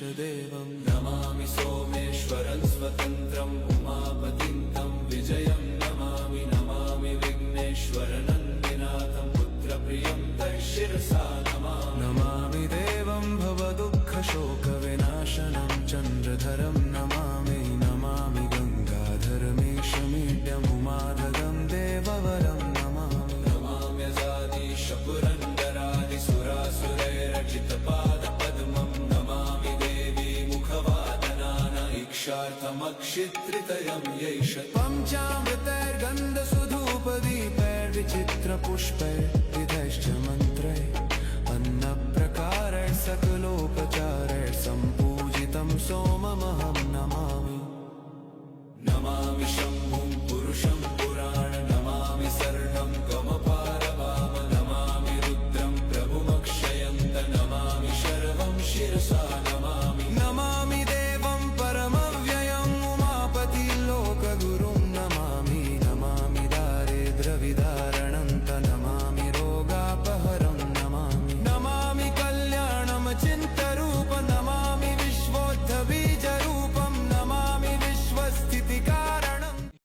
इष्टदेवं नमामि सोमेश्वरं स्वतन्त्रम् उमापतिं तं विजयं नमामि नमामि विघ्नेश्वरनन्दिनाथं पुत्रप्रियं तं शिरसा नमामि देवं भवदुःखशोकविनाशनं चन्द्रधरं नमामि नमामि गङ्गाधरमीशमीड्यमुमाधगं देववरं नमामि नमाम्यजादिशपुरन्दरादिसुरासुरैरचितपादपद्मं नमामि देवी मुखवादनान इक्षार्थमक्षित्रितयं यैष पञ्चामृतैर्गन्धसुधूपदीपैर्विचित्रपुष्पैर्विधैश्च मन्त्रैः अन्नप्रकारैः सकलोपचारैः सम्पूजितं सोममहं